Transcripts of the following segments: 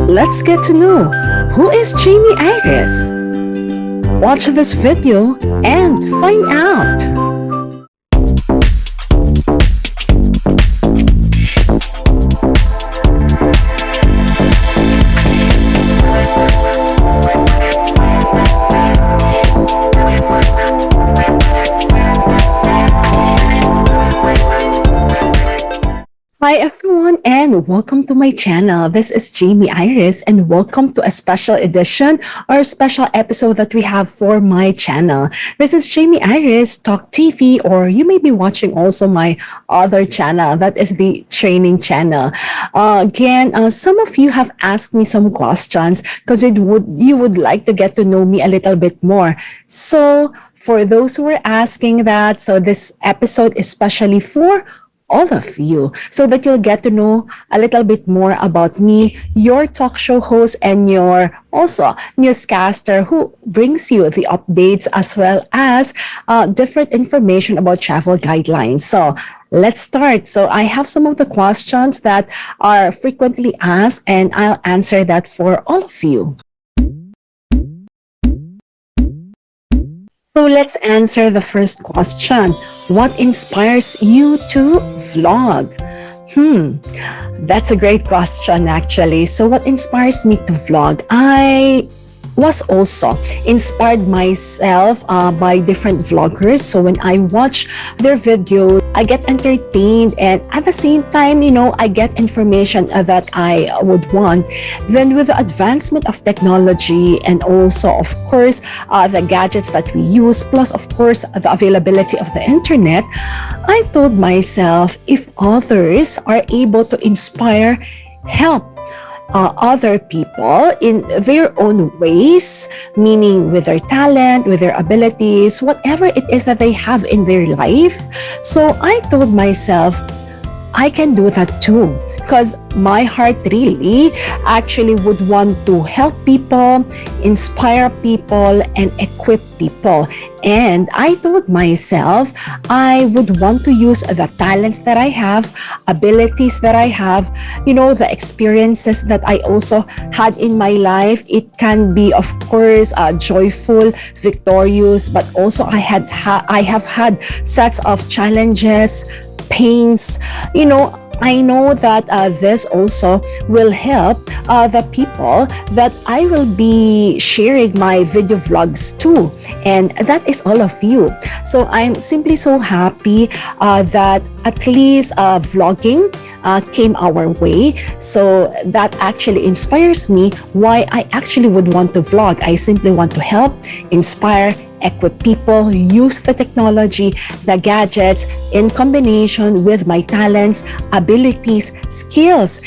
Let's get to know who is Jamey Iris. Watch this video and find out. Hi everyone and welcome to my channel. This is Jamey Iris and welcome to a special edition or special episode that we have for my channel. This is Jamey Iris Talk TV, or you may be watching also my other channel, that is the training channel. Some of you have asked me some questions because you would like to get to know me a little bit more. So for those who are asking that, so this episode is especially for all of you, so that you'll get to know a little bit more about me, your talk show host, and your also newscaster who brings you the updates as well as different information about travel guidelines. So let's start. So I have some of the questions that are frequently asked, and I'll answer that for all of you. So let's answer the first question. What inspires you to vlog? That's a great question actually. So what inspires me to vlog? I was also inspired myself by different vloggers. So when I watch their videos, I get entertained, and at the same time, I get information that I would want. Then with the advancement of technology and also, of course, the gadgets that we use, plus, of course, the availability of the internet, I told myself, if others are able to inspire, help other people in their own ways, meaning with their talent, with their abilities, whatever it is that they have in their life. So I told myself, I can do that too, because my heart really actually would want to help people, inspire people, and equip people. And I told myself I would want to use the talents that I have, abilities that I have, the experiences that I also had in my life. It can be, of course, joyful, victorious, but also I have had sets of challenges, pains. I know that this also will help the people that I will be sharing my video vlogs to, and that is all of you. So I'm simply so happy that at least vlogging came our way. So that actually inspires me why I actually would want to vlog. I simply want to help, inspire, equip people, use the technology, the gadgets in combination with my talents, abilities, skills,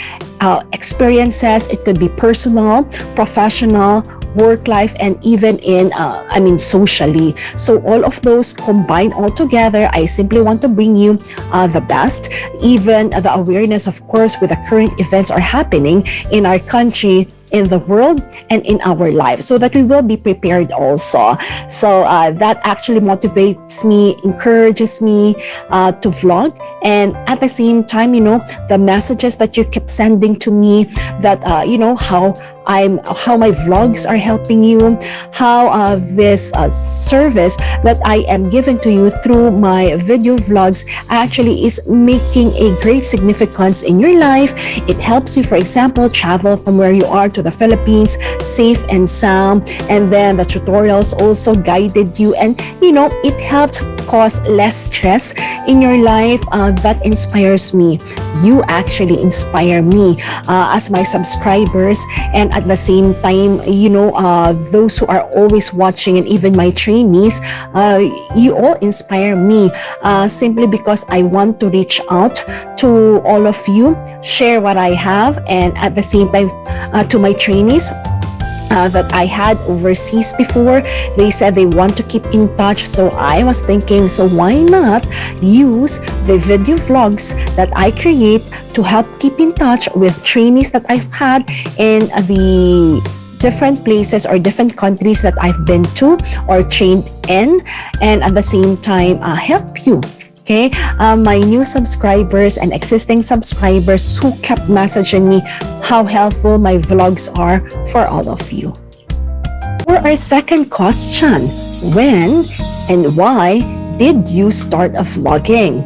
experiences. It could be personal, professional, work life, and even in socially. So all of those combined all together, I simply want to bring you the best, even the awareness, of course, with the current events are happening in our country, in the world, and in our lives, so that we will be prepared also. So that actually motivates me, encourages me to vlog. And at the same time, the messages that you keep sending to me, that how my vlogs are helping you, how this service that I am giving to you through my video vlogs actually is making a great significance in your life. It helps you, for example, travel from where you are to the Philippines safe and sound, and then the tutorials also guided you, and it helped cause less stress in your life. That inspires me. You actually inspire me as my subscribers, and at the same time, those who are always watching, and even my trainees, you all inspire me simply because I want to reach out to all of you, share what I have, and at the same time to my trainees that I had overseas before, they said they want to keep in touch. So I was thinking, so why not use the video vlogs that I create to help keep in touch with trainees that I've had in the different places or different countries that I've been to or trained in, and at the same time help you Okay, my new subscribers and existing subscribers who kept messaging me how helpful my vlogs are for all of you. For our second question, when and why did you start a vlogging?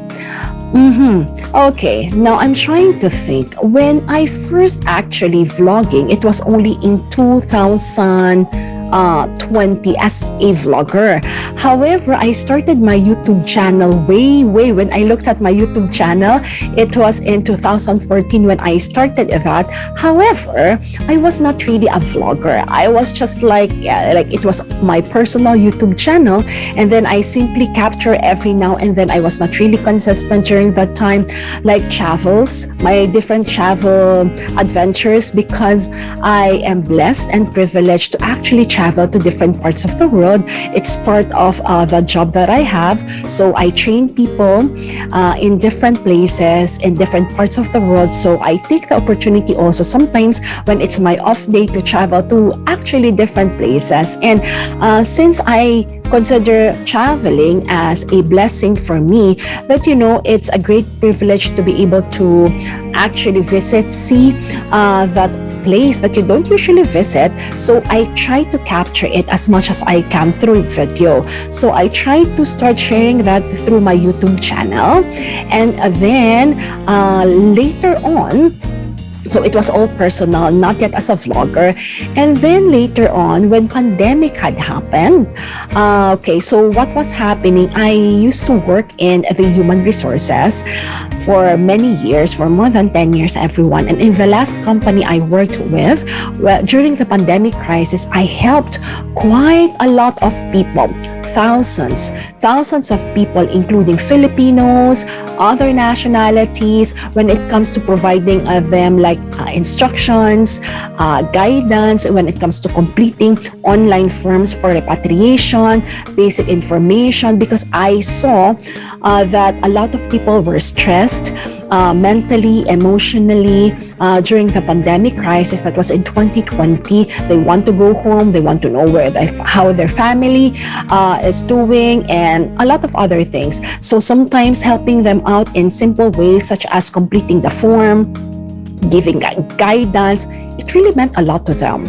Okay, now I'm trying to think. When I first actually vlogging, it was only in 2020 as a vlogger. However, I started my YouTube channel way when I looked at my YouTube channel, it was in 2014 when I started that. However, I was not really a vlogger. I was just like it was my personal YouTube channel, and then I simply capture every now and then. I was not really consistent during that time, like travels, my different travel adventures, because I am blessed and privileged to actually travel to different parts of the world. It's part of the job that I have. So I train people in different places, in different parts of the world. So I take the opportunity also sometimes when it's my off day to travel to actually different places. And since I consider traveling as a blessing for me, that it's a great privilege to be able to actually visit, see that place that you don't usually visit. So I try to capture it as much as I can through video. So I try to start sharing that through my YouTube channel, and then later on, so it was all personal, not yet as a vlogger. And then later on, when pandemic had happened, okay, so what was happening, I used to work in the human resources for many years, for more than 10 years, everyone. And in the last company I worked with, during the pandemic crisis, I helped quite a lot of people. Thousands of people, including Filipinos, other nationalities, when it comes to providing them like instructions, guidance, when it comes to completing online forms for repatriation, basic information, because I saw that a lot of people were stressed mentally, emotionally, during the pandemic crisis that was in 2020. They want to go home, they want to know how their family is doing, and a lot of other things. So sometimes helping them out in simple ways such as completing the form, giving guidance, it really meant a lot to them.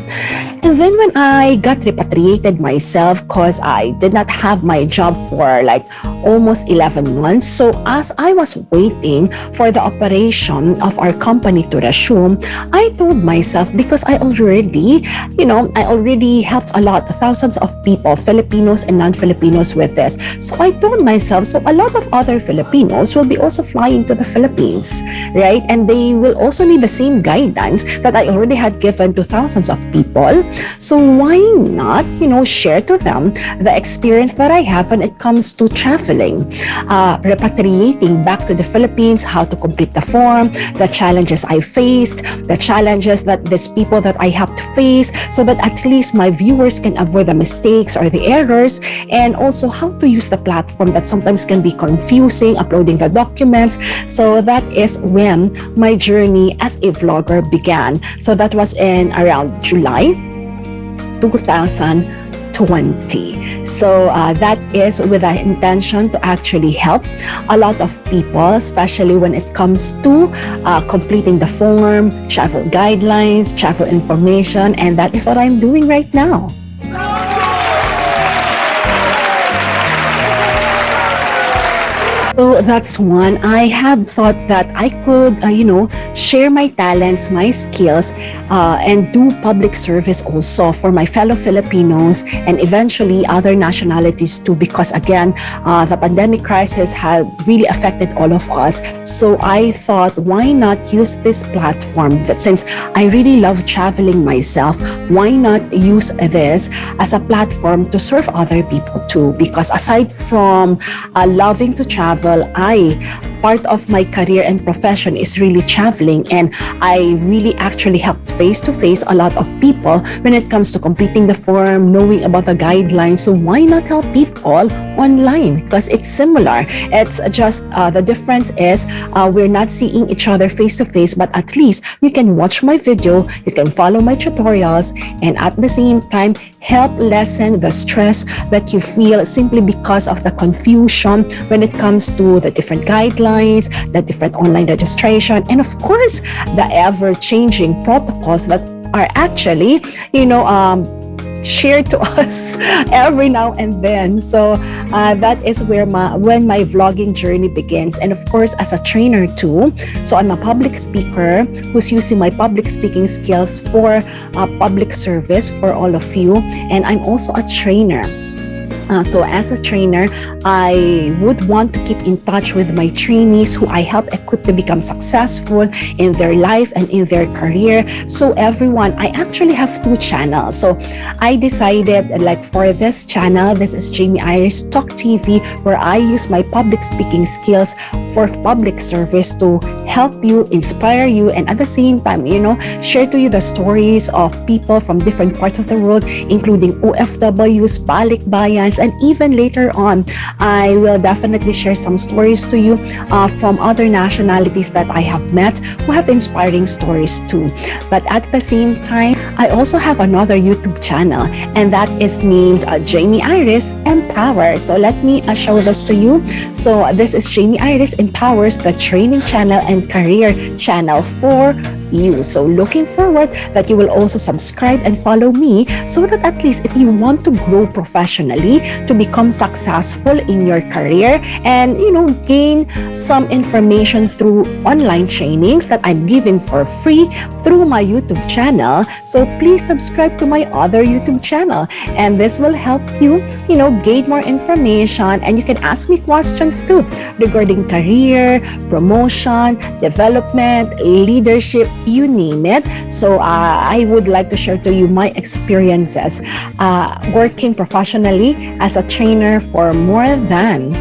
And then when I got repatriated myself, because I did not have my job for like almost 11 months. So as I was waiting for the operation of our company to resume, I told myself, because I already helped a lot, thousands of people, Filipinos and non-Filipinos with this. So I told myself, so a lot of other Filipinos will be also flying to the Philippines, right? And they will also need the same guidance that I already had given to thousands of people. So why not, share to them the experience that I have when it comes to traveling, repatriating back to the Philippines, how to complete the form, the challenges I faced, the challenges that these people that I have to face, so that at least my viewers can avoid the mistakes or the errors, and also how to use the platform that sometimes can be confusing, uploading the documents. So that is when my journey as a vlogger began. So that was in around July 2020. So that is with the intention to actually help a lot of people, especially when it comes to completing the form, travel guidelines, travel information, and that is what I'm doing right now. So that's one. I had thought that I could, share my talents, my skills, and do public service also for my fellow Filipinos and eventually other nationalities too, because again, the pandemic crisis had really affected all of us. So I thought, why not use this platform, that since I really love traveling myself, why not use this as a platform to serve other people too? Because aside from loving to travel, part of my career and profession is really traveling, and I really actually helped face-to-face a lot of people when it comes to completing the form, knowing about the guidelines. So why not help people online? Because it's similar. It's just the difference is we're not seeing each other face-to-face, but at least you can watch my video, you can follow my tutorials, and at the same time help lessen the stress that you feel simply because of the confusion when it comes to you the different guidelines, the different online registration, and of course, the ever-changing protocols that are actually, shared to us every now and then. So that is where when my vlogging journey begins. And of course, as a trainer too. So I'm a public speaker who's using my public speaking skills for public service for all of you. And I'm also a trainer. So as a trainer, I would want to keep in touch with my trainees who I help equip to become successful in their life and in their career. So everyone, I actually have 2 channels. So I decided, like, for this channel, this is Jamey Iris TALK TV, where I use my public speaking skills for public service to help you, inspire you, and at the same time, share to you the stories of people from different parts of the world, including OFWs, balikbayans, and even later on, I will definitely share some stories to you from other nationalities that I have met who have inspiring stories too. But at the same time, I also have another YouTube channel, and that is named Jamey Iris Empower. So let me show this to you. So this is Jamey Iris Empowers, the training channel and career channel for you. So looking forward that you will also subscribe and follow me, so that at least if you want to grow professionally, to become successful in your career, and gain some information through online trainings that I'm giving for free through my YouTube channel. So please subscribe to my other YouTube channel, and this will help you gain more information, and you can ask me questions too regarding career, promotion, development, leadership, you name it. So I would like to share to you my experiences working professionally as a trainer for more than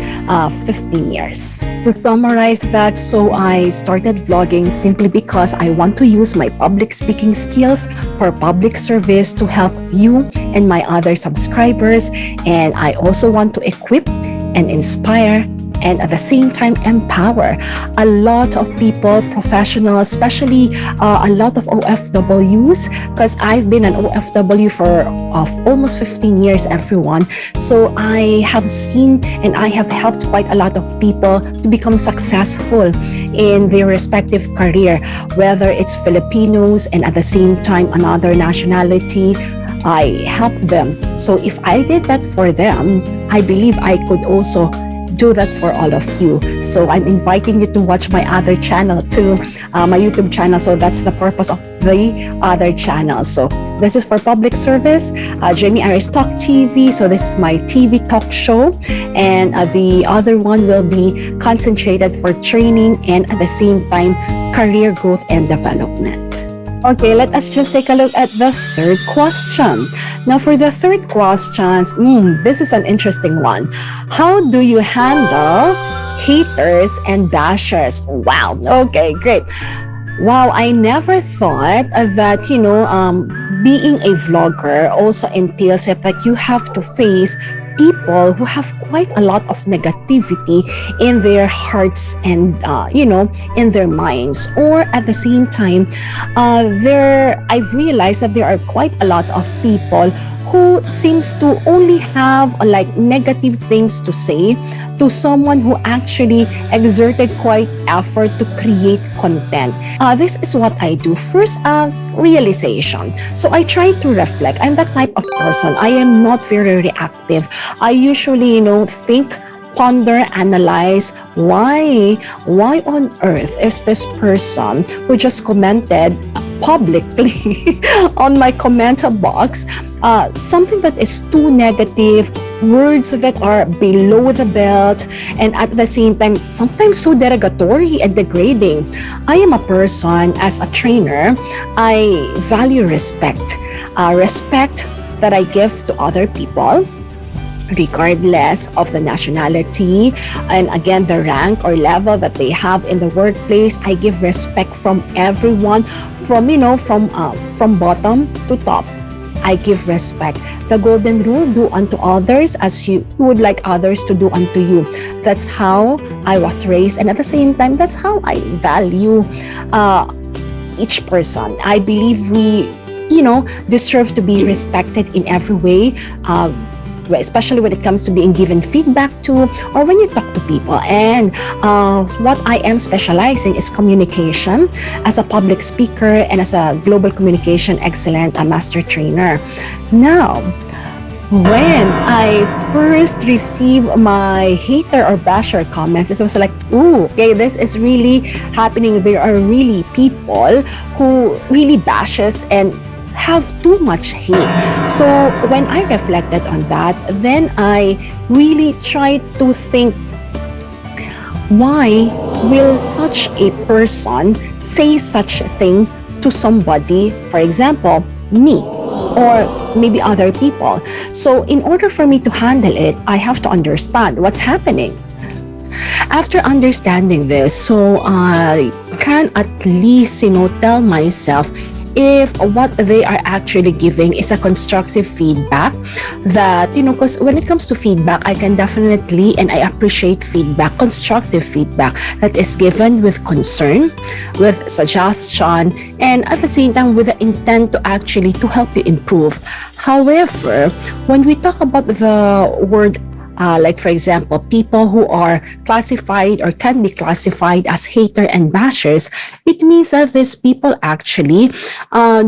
15 years. To summarize that, so I started vlogging simply because I want to use my public speaking skills for public service to help you and my other subscribers, and I also want to equip and inspire and at the same time empower a lot of people, professionals, especially a lot of OFWs, because I've been an OFW for almost 15 years, everyone. So I have seen and I have helped quite a lot of people to become successful in their respective career, whether it's Filipinos and at the same time another nationality. I help them. So if I did that for them, I believe I could also do that for all of you. So I'm inviting you to watch my other channel too, my YouTube channel. So that's the purpose of the other channel. So this is for public service, Jamey Iris TALK TV. So this is my TV talk show, and the other one will be concentrated for training and at the same time career growth and development. Okay, let us just take a look at the third question. Now for the third question, this is an interesting one. How do you handle haters and bashers? Wow, okay, great. Wow, I never thought that, being a vlogger also entails it that you have to face people who have quite a lot of negativity in their hearts and in their minds, or at the same time I've realized that there are quite a lot of people who seems to only have like negative things to say to someone who actually exerted quite effort to create content. This is what I do. First, realization. So I try to reflect. I'm that type of person. I am not very reactive. I usually, think, ponder, analyze why on earth is this person who just commented publicly on my comment box something that is too negative, words that are below the belt, and at the same time sometimes so derogatory and degrading. I am a person, as a trainer, I value respect that I give to other people, regardless of the nationality and again the rank or level that they have in the workplace. I give respect from everyone, from bottom to top. I give respect. The golden rule: do unto others as you would like others to do unto you. That's how I was raised, and at the same time that's how I value each person. I believe we deserve to be respected in every way, especially when it comes to being given feedback to, or when you talk to people. And what I am specializing is communication as a public speaker and as a global communication excellent master trainer. Now, when I first received my hater or basher comments, it was like, ooh, okay, this is really happening. There are really people who really bashes and have too much hate. So when I reflected on that, then I really tried to think, why will such a person say such a thing to somebody, for example, me, or maybe other people? So in order for me to handle it, I have to understand what's happening. After understanding this, so I can at least, tell myself if what they are actually giving is a constructive feedback, that, because when it comes to feedback, I can definitely, and I appreciate feedback, constructive feedback that is given with concern, with suggestion, and at the same time with the intent to actually to help you improve. However, when we talk about the word like for example, people who are classified or can be classified as hater and bashers, it means that these people actually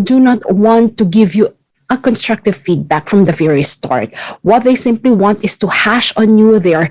do not want to give you a constructive feedback from the very start. What they simply want is to hash on you their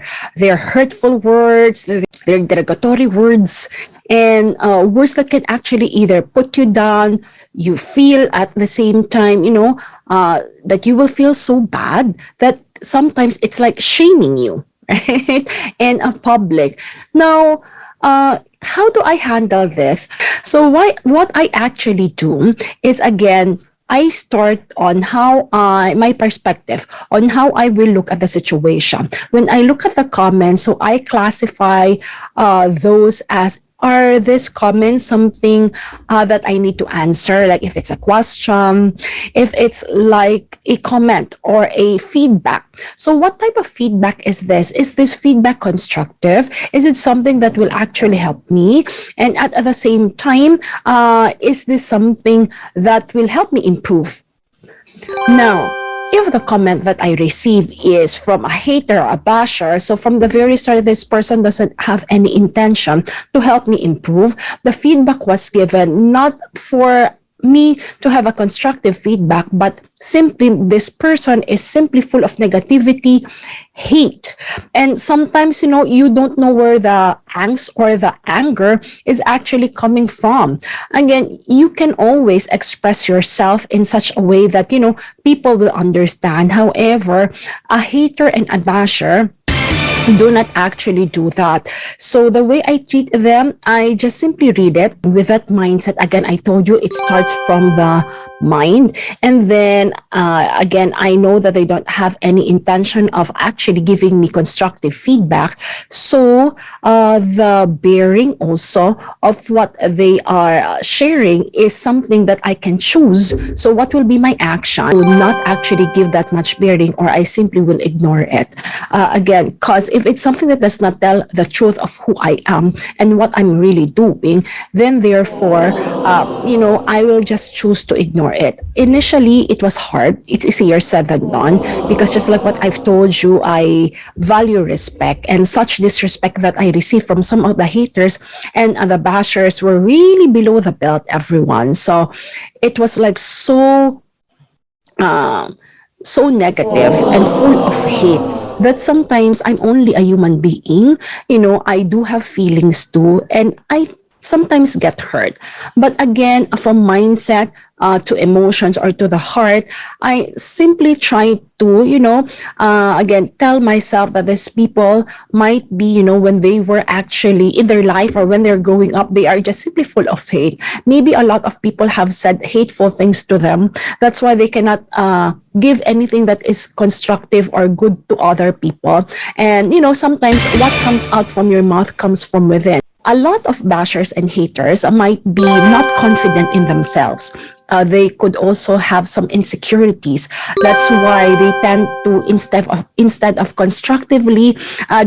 hurtful words, their derogatory words, and words that can actually either put you down, you feel at the same time, that you will feel so bad that sometimes it's like shaming you, right? In a public. Now, how do I handle this? So what I actually do is, again, I start on how my perspective on how I will look at the situation. When I look at the comments, so I classify those as, are these comments something that I need to answer? Like if it's a question, if it's like a comment or a feedback. So what type of feedback is this? Is this feedback constructive? Is it something that will actually help me? And at the same time, is this something that will help me improve? Now, if the comment that I receive is from a hater or a basher, so from the very start, this person doesn't have any intention to help me improve, the feedback was given not for me to have a constructive feedback, but simply this person is simply full of negativity, hate. And sometimes, you don't know where the angst or the anger is actually coming from. Again, you can always express yourself in such a way that, people will understand. However, a hater and a basher do not actually do that. So the way I treat them, I just simply read it with that mindset. Again, I told you it starts from the mind. And then again, I know that they don't have any intention of actually giving me constructive feedback. So the bearing also of what they are sharing is something that I can choose. So what will be my action? I will not actually give that much bearing, or I simply will ignore it. Again, because if it's something that does not tell the truth of who I am and what I'm really doing, then therefore, I will just choose to ignore it. Initially, it was hard. It's easier said than done, because just like what I've told you, I value respect, and such disrespect that I received from some of the haters and the bashers were really below the belt, everyone. So it was like so negative and full of hate that sometimes I'm only a human being. I do have feelings too, and I sometimes get hurt. But again, from mindset to emotions or to the heart, I simply try to, again, tell myself that these people might be, when they were actually in their life or when they're growing up, they are just simply full of hate. Maybe a lot of people have said hateful things to them. That's why they cannot give anything that is constructive or good to other people. And, sometimes what comes out from your mouth comes from within. A lot of bashers and haters might be not confident in themselves. They could also have some insecurities. That's why they tend to, instead of constructively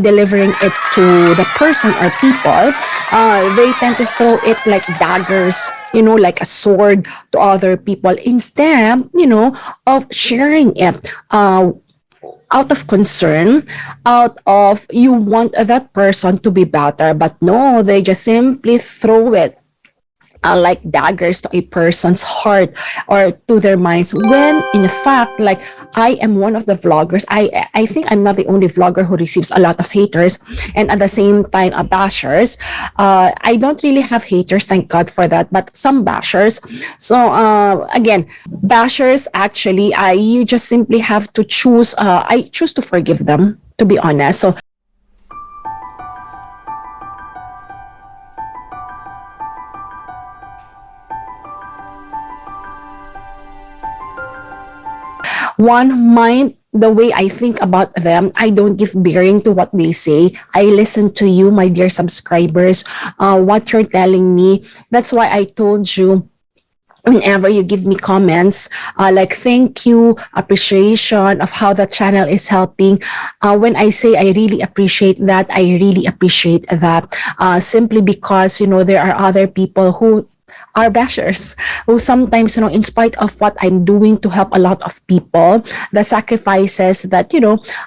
delivering it to the person or people, they tend to throw it like daggers, like a sword to other people, instead, of sharing it out of concern, out of you want that person to be better, but no, they just simply throw it like daggers to a person's heart or to their minds, when in fact, like, I am one of the vloggers. I think I'm not the only vlogger who receives a lot of haters, and at the same time bashers. I don't really have haters, thank God for that, but some bashers. So again, bashers, actually, I you just simply have to choose. I choose to forgive them, to be honest. So one mind, the way I think about them, I don't give bearing to what they say. I listen to you, my dear subscribers, what you're telling me. That's why I told you, whenever you give me comments, like thank you, appreciation of how the channel is helping, when I say I really appreciate that, I really appreciate that, simply because, there are other people who are bashers, who sometimes, in spite of what I'm doing to help a lot of people, the sacrifices that,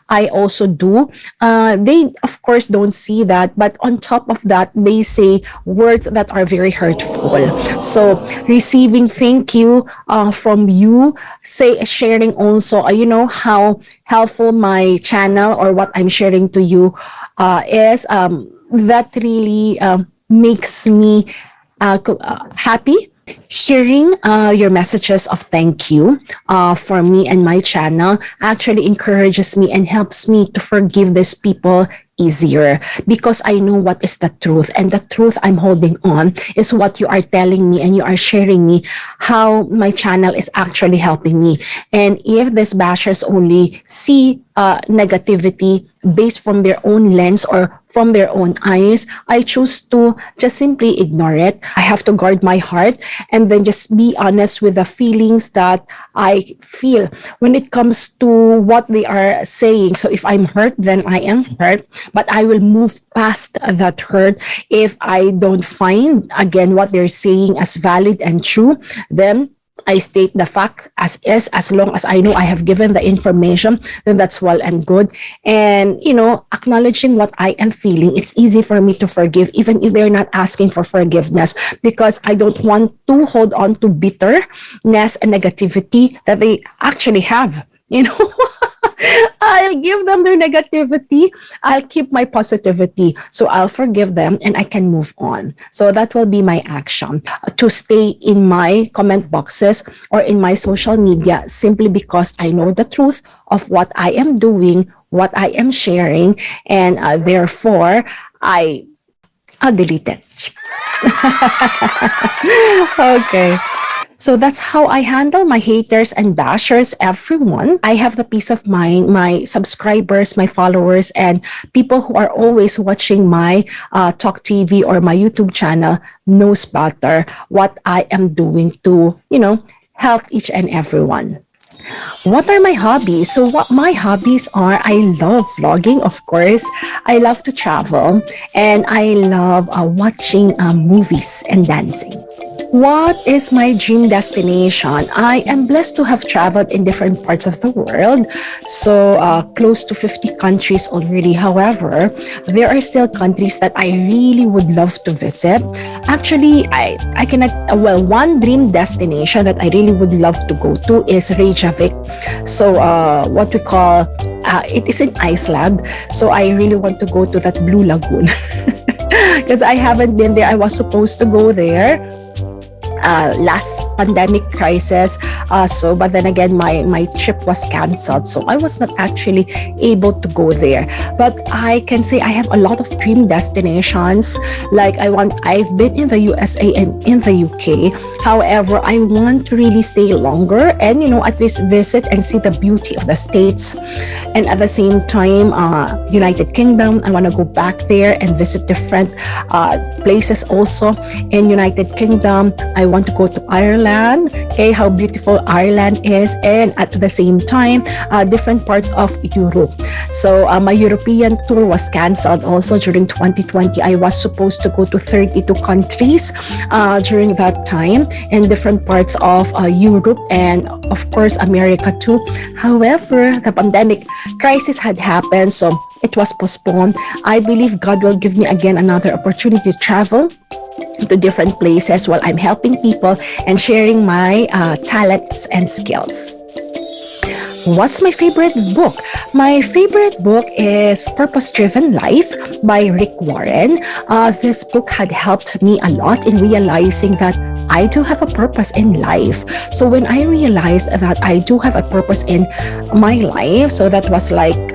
I also do, they of course don't see that, but on top of that, they say words that are very hurtful. So receiving thank you from you, sharing also, how helpful my channel or what I'm sharing to you is, that really makes me happy. Hearing your messages of thank you for me and my channel actually encourages me and helps me to forgive these people easier, because I know what is the truth, and the truth I'm holding on is what you are telling me, and you are sharing me how my channel is actually helping me. And if these bashers only see negativity based from their own lens or from their own eyes, I choose to just simply ignore it. I have to guard my heart and then just be honest with the feelings that I feel when it comes to what they are saying. So if I'm hurt, then I am hurt, but I will move past that hurt. If I don't find, again, what they're saying as valid and true, then I state the fact as is. As long as I know I have given the information, then that's well and good. And, acknowledging what I am feeling, it's easy for me to forgive, even if they're not asking for forgiveness, because I don't want to hold on to bitterness and negativity that they actually have. I'll give them their negativity. I'll keep my positivity. So I'll forgive them and I can move on. So that will be my action, to stay in my comment boxes or in my social media, simply because I know the truth of what I am doing, what I am sharing, and therefore I'll delete it. Okay. So that's how I handle my haters and bashers, everyone. I have the peace of mind, my subscribers, my followers, and people who are always watching my Talk TV or my YouTube channel knows better what I am doing to, help each and everyone. What are my hobbies? So what my hobbies are, I love vlogging, of course. I love to travel, and I love watching movies and dancing. What is my dream destination? I am blessed to have traveled in different parts of the world, so close to 50 countries already. However, there are still countries that I really would love to visit. Actually, I cannot, one dream destination that I really would love to go to is Reykjavik. So what we call, it is in Iceland. So I really want to go to that Blue Lagoon because I haven't been there. I was supposed to go there last pandemic crisis, but then again my trip was canceled, so I was not actually able to go there. But I can say I have a lot of dream destinations. Like I've been in the USA and in the UK. However, I want to really stay longer and at least visit and see the beauty of the States, and at the same time United Kingdom. I want to go back there and visit different places also in United Kingdom. I want to go to Ireland, okay, how beautiful Ireland is, and at the same time, different parts of Europe. So my European tour was canceled also during 2020. I was supposed to go to 32 countries during that time in different parts of Europe and of course America too. However, the pandemic crisis had happened, so it was postponed. I believe God will give me again another opportunity to travel to different places while I'm helping people and sharing my talents and skills. What's my favorite book? My favorite book is Purpose Driven Life by Rick Warren. This book had helped me a lot in realizing that I do have a purpose in life. So when I realized that I do have a purpose in my life, so that was like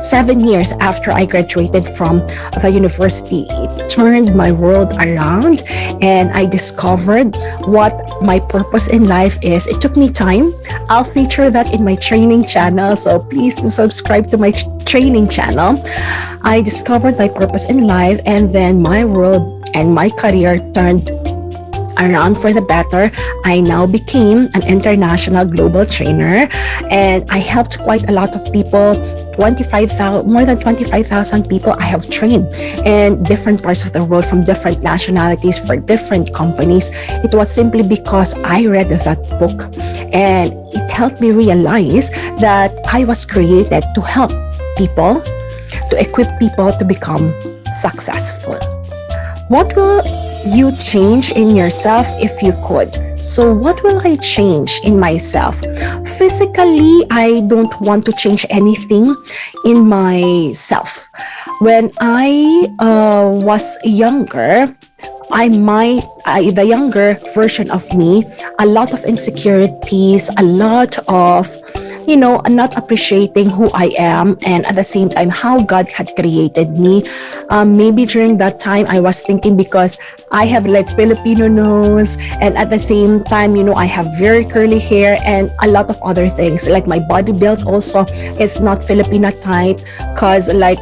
7 years after I graduated from the university, it turned my world around and I discovered what my purpose in life is. It took me time. I'll feature that in my training channel, so please do subscribe to my training channel. I discovered my purpose in life and then my world and my career turned around for the better. I now became an international global trainer and I helped quite a lot of people. More than 25,000 people I have trained in different parts of the world from different nationalities for different companies. It was simply because I read that book and it helped me realize that I was created to help people, to equip people to become successful. What will you change in yourself if you could? So what will I change in myself? Physically, I don't want to change anything in myself. When I was younger, the younger version of me, a lot of insecurities, a lot of not appreciating who I am and at the same time how God had created me. Maybe during that time I was thinking because I have like Filipino nose and at the same time, I have very curly hair and a lot of other things. Like my body build also is not Filipino type because like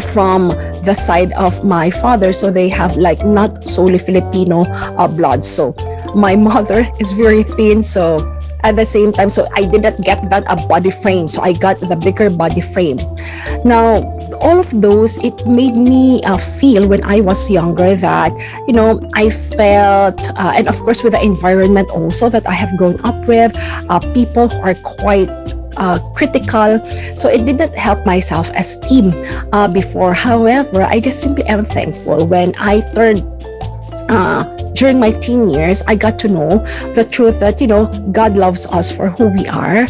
from the side of my father, so they have like not solely Filipino blood. So my mother is very thin, so at the same time, so I didn't get that a body frame, so I got the bigger body frame. Now all of those, it made me feel when I was younger that I felt and of course with the environment also that I have grown up with, people who are quite critical, so it didn't help my self-esteem before. However, I just simply am thankful when I turned during my teen years, I got to know the truth that, God loves us for who we are,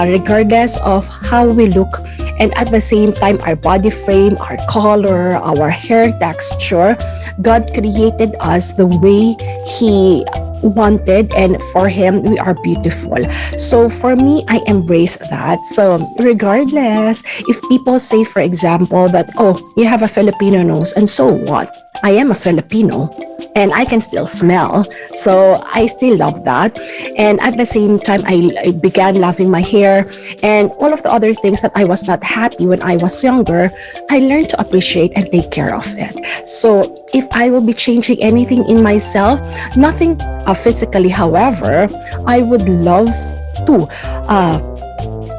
regardless of how we look. And at the same time, our body frame, our color, our hair texture, God created us the way He wanted, and for Him, we are beautiful. So for me, I embrace that. So regardless, if people say, for example, that, oh, you have a Filipino nose, and so what? I am a Filipino. And I can still smell, so I still love that. And at the same time, I began loving my hair and all of the other things that I was not happy when I was younger. I learned to appreciate and take care of it. So if I will be changing anything in myself, nothing physically, however, I would love to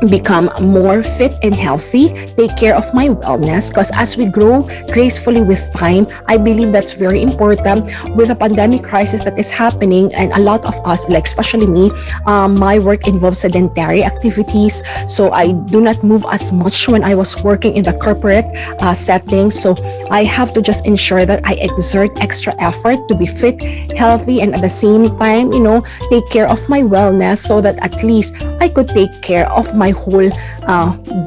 become more fit and healthy, take care of my wellness, because as we grow gracefully with time, I believe that's very important. With the pandemic crisis that is happening, and a lot of us, like especially me, my work involves sedentary activities, so I do not move as much when I was working in the corporate setting. So I have to just ensure that I exert extra effort to be fit, healthy, and at the same time, take care of my wellness so that at least I could take care of my whole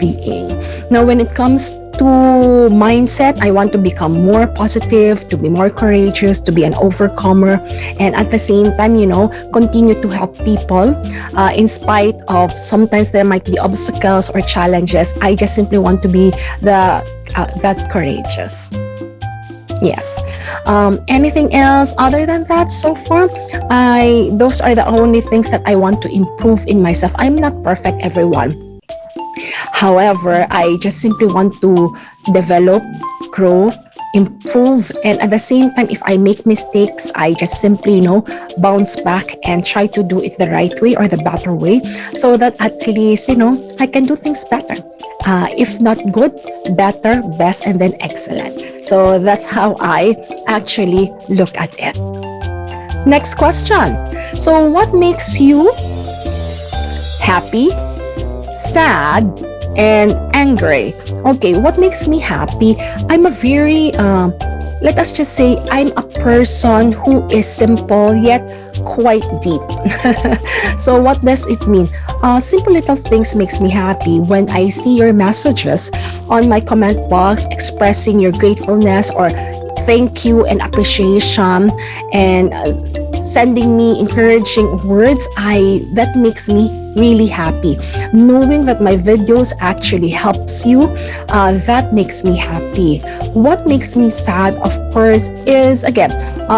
being. Now, when it comes to mindset, I want to become more positive, to be more courageous, to be an overcomer, and at the same time, continue to help people in spite of sometimes there might be obstacles or challenges. I just simply want to be that courageous. Yes. Anything else other than that so far? Those are the only things that I want to improve in myself. I'm not perfect, everyone. However, I just simply want to develop, grow, improve. And at the same time, if I make mistakes, I just simply, bounce back and try to do it the right way or the better way, so that at least, I can do things better. If not good, better, best, and then excellent. So that's how I actually look at it. Next question. So what makes you happy, sad, and angry? Okay, what makes me happy? I'm a very, let us just say, I'm a person who is simple yet quite deep. So what does it mean? Simple little things makes me happy. When I see your messages on my comment box expressing your gratefulness or thank you and appreciation, and sending me encouraging words, that makes me really happy. Knowing that my videos actually helps you, that makes me happy. What makes me sad, of course, is again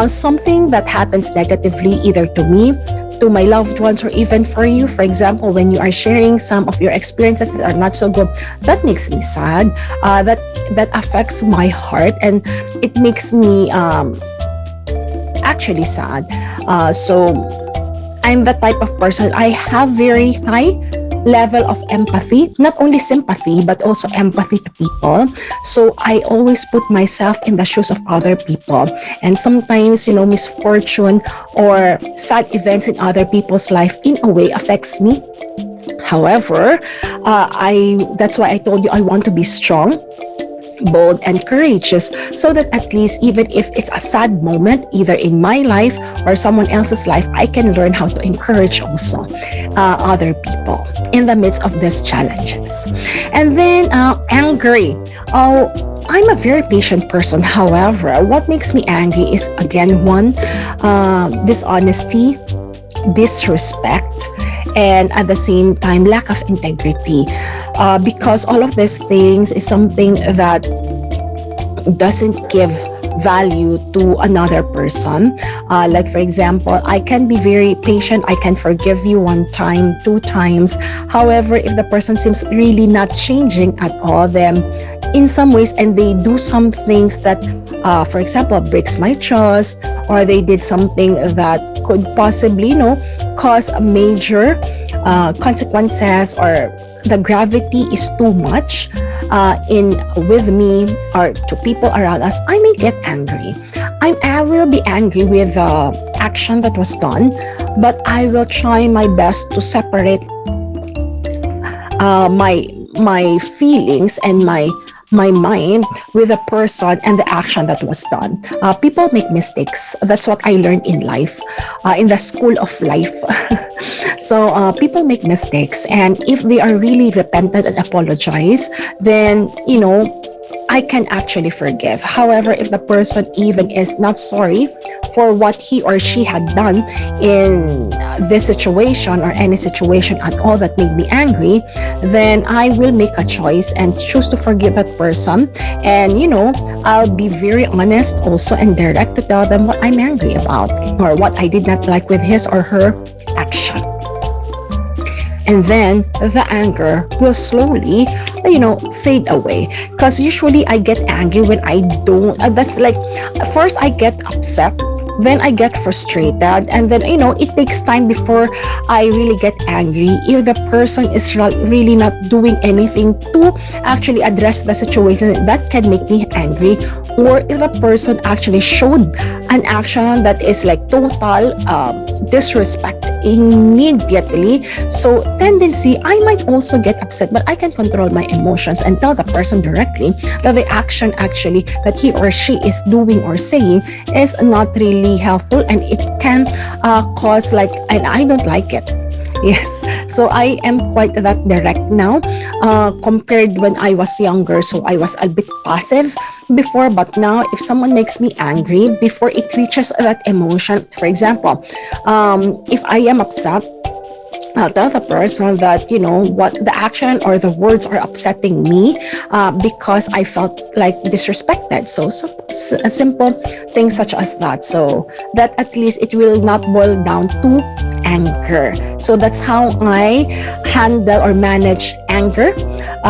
something that happens negatively either to me, to my loved ones, or even for you. For example, when you are sharing some of your experiences that are not so good, that makes me sad. That affects my heart, and it makes me actually sad. So I'm the type of person, I have very high level of empathy, not only sympathy, but also empathy to people. So I always put myself in the shoes of other people. And sometimes, misfortune or sad events in other people's life in a way affects me. However, that's why I told you I want to be strong, bold, and courageous, so that at least even if it's a sad moment either in my life or someone else's life, I can learn how to encourage also other people in the midst of these challenges. And then angry. I'm a very patient person. However, what makes me angry is again one, dishonesty, disrespect, and at the same time lack of integrity. Because all of these things is something that doesn't give value to another person. Like for example, I can be very patient, I can forgive you one time, two times. However, if the person seems really not changing at all, then in some ways, and they do some things that for example breaks my trust, or they did something that could possibly cause a major consequences, or the gravity is too much with me or to people around us, I may get angry. I will be angry with the action that was done, but I will try my best to separate my feelings and my mind with the person and the action that was done. People make mistakes. That's what I learned in life, in the school of life. So people make mistakes, and if they are really repentant and apologize, then I can actually forgive. However, if the person even is not sorry for what he or she had done in this situation or any situation at all that made me angry, then I will make a choice and choose to forgive that person. And I'll be very honest also and direct to tell them what I'm angry about or what I did not like with his or her action. And then the anger will slowly fade away, because usually I get angry when I don't, that's like, first I get upset, then I get frustrated, and then it takes time before I really get angry if the person is really not doing anything to actually address the situation that can make me angry, or if the person actually showed an action that is like total disrespect immediately. So tendency, I might also get upset, but I can control my emotions and tell the person directly that the action actually that he or she is doing or saying is not really helpful, and it can cause and I don't like it. Yes, so I am quite that direct now compared when I was younger. So I was a bit passive before, but now if someone makes me angry, before it reaches that emotion, for example, if I am upset, I'll tell the person that what the action or the words are upsetting me because I felt like disrespected. So a simple thing such as that, so that at least it will not boil down to anger. So that's how I handle or manage anger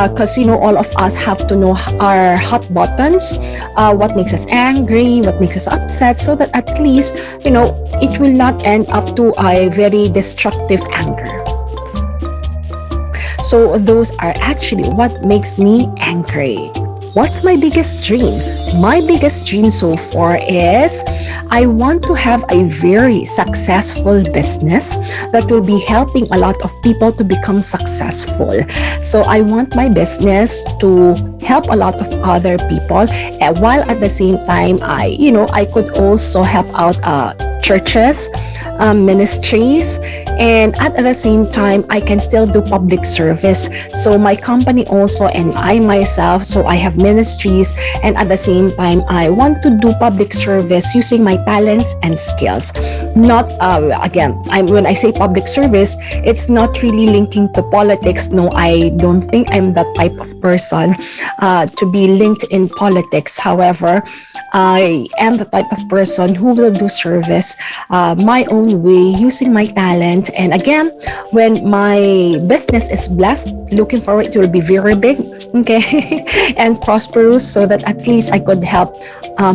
because all of us have to know our hot buttons, what makes us angry, what makes us upset, so that at least it will not end up to a very destructive anger. So those are actually what makes me angry. What's my biggest dream? My biggest dream so far is I want to have a very successful business that will be helping a lot of people to become successful. So I want my business to help a lot of other people, while at the same time I could also help out churches, ministries, and at the same time I can still do public service. So my company also, and I myself, so I have ministries, and at the same time I want to do public service using my talents and skills. Not when I say public service, it's not really linking to politics. No, I don't think I'm that type of person to be linked in politics. However, I am the type of person who will do service my own way using my talent. And again, when my business is blessed, looking forward, it will be very big, okay, and prosperous, so that at least I could help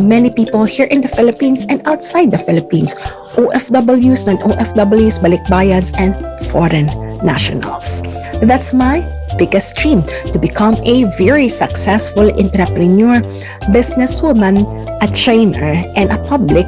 many people here in the Philippines and outside the Philippines, OFWs, non-OFWs, balikbayans, and foreign nationals. That's my biggest dream, to become a very successful entrepreneur, businesswoman, a trainer, and a public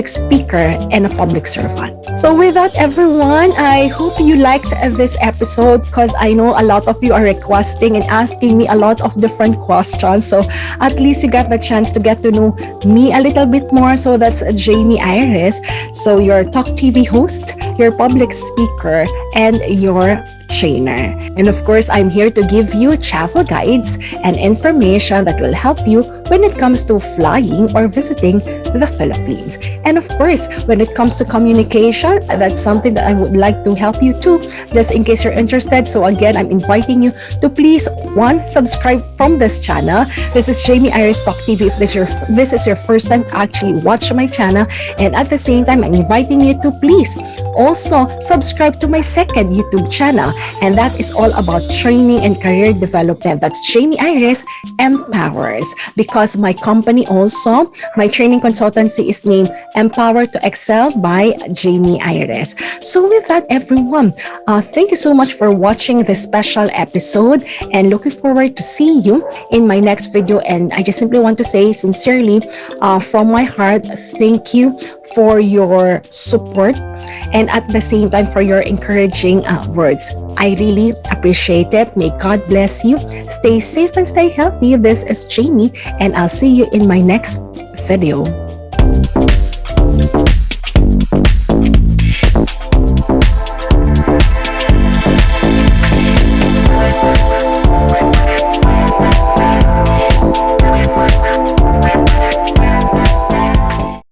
speaker, and a public servant. So with that, everyone, I hope you liked this episode, because I know a lot of you are requesting and asking me a lot of different questions. So at least you got the chance to get to know me a little bit more. So that's Jamey Iris. So your Talk TV host, your public speaker, and your trainer. And of course, I'm here to give you travel guides and information that will help you when it comes to flying or visiting the Philippines. And of course, when it comes to communication, that's something that I would like to help you too, just in case you're interested. So again, I'm inviting you to please, subscribe from this channel. This is Jamey Iris TALK TV. If this is your first time to actually watch my channel, and at the same time, I'm inviting you to please also subscribe to my second YouTube channel, and that is all about training and career development. That's Jamey Iris Empowers, because my company also, my training consultancy is named Empower to Excel by Jamey Iris. So with that, everyone, thank you so much for watching this special episode, and looking forward to see you in my next video. And I just simply want to say sincerely, from my heart, thank you for your support, and at the same time for your encouraging words. I really appreciate it. May God bless you. Stay safe and stay healthy. This is Jamey, and I'll see you in my next video.